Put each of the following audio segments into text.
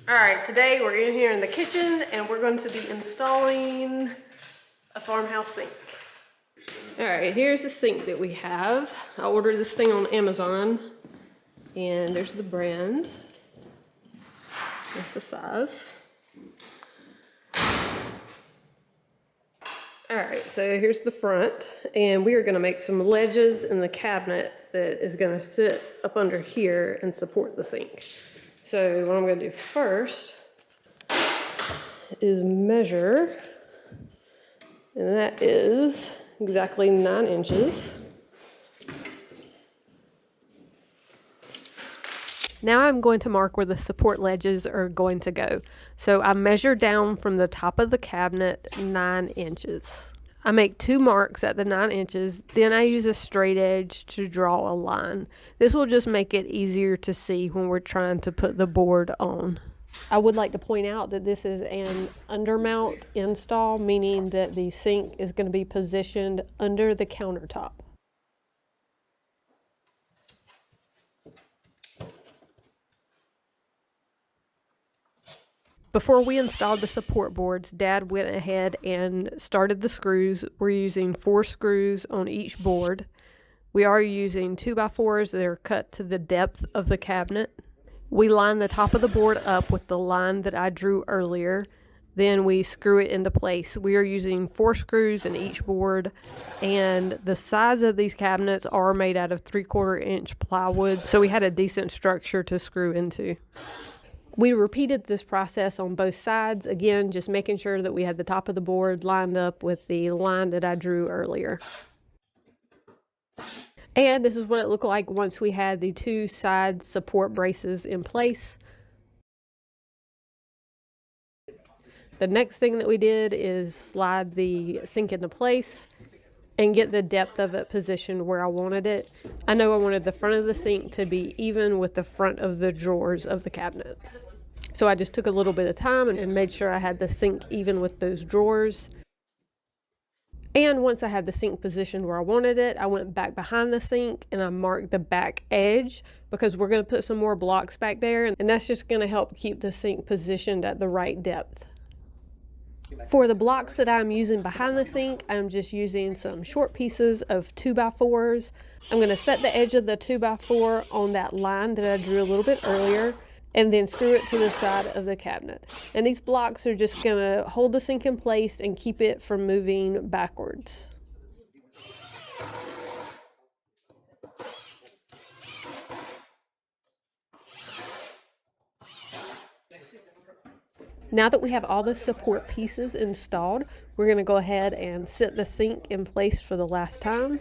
All right, today we're in here in the kitchen and we're going to be installing a farmhouse sink. All right, here's the sink that we have. I ordered this thing on Amazon and there's the brand. That's the size. All right, so here's the front, and we are gonna make some ledges in the cabinet that is gonna sit up under here and support the sink. So what I'm gonna do first is measure, and that is exactly 9 inches. Now I'm going to mark where the support ledges are going to go. So I measure down from the top of the cabinet 9 inches. I make 2 marks at the 9 inches, then I use a straight edge to draw a line. This will just make it easier to see when we're trying to put the board on. I would like to point out that this is an undermount install, meaning that the sink is going to be positioned under the countertop. Before we installed the support boards, Dad went ahead and started the screws. We're using 4 screws on each board. We are using 2x4s that are cut to the depth of the cabinet. We line the top of the board up with the line that I drew earlier. Then we screw it into place. We are using 4 screws in each board, and the sides of these cabinets are made out of 3/4 inch plywood, so we had a decent structure to screw into. We repeated this process on both sides, again, just making sure that we had the top of the board lined up with the line that I drew earlier. And this is what it looked like once we had the 2 side support braces in place. The next thing that we did is slide the sink into place and get the depth of it positioned where I wanted it. I know I wanted the front of the sink to be even with the front of the drawers of the cabinets. So I just took a little bit of time and made sure I had the sink even with those drawers. And once I had the sink positioned where I wanted it, I went back behind the sink and I marked the back edge because we're going to put some more blocks back there, and that's just going to help keep the sink positioned at the right depth. For the blocks that I'm using behind the sink, I'm just using some short pieces of 2x4s. I'm going to set the edge of the 2x4 on that line that I drew a little bit earlier, and then screw it to the side of the cabinet. And these blocks are just going to hold the sink in place and keep it from moving backwards. Now that we have all the support pieces installed, we're going to go ahead and set the sink in place for the last time.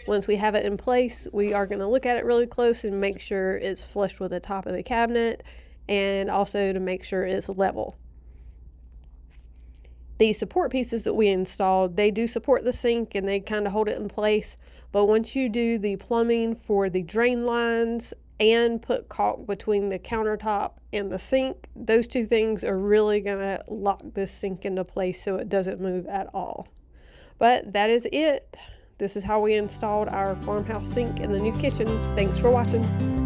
Once we have it in place, we are going to look at it really close and make sure it's flush with the top of the cabinet, and also to make sure it's level. The support pieces that we installed, they do support the sink and they kind of hold it in place, but once you do the plumbing for the drain lines and put caulk between the countertop and the sink, those 2 things are really going to lock this sink into place so it doesn't move at all. But that is it. This is how we installed our farmhouse sink in the new kitchen. Thanks for watching.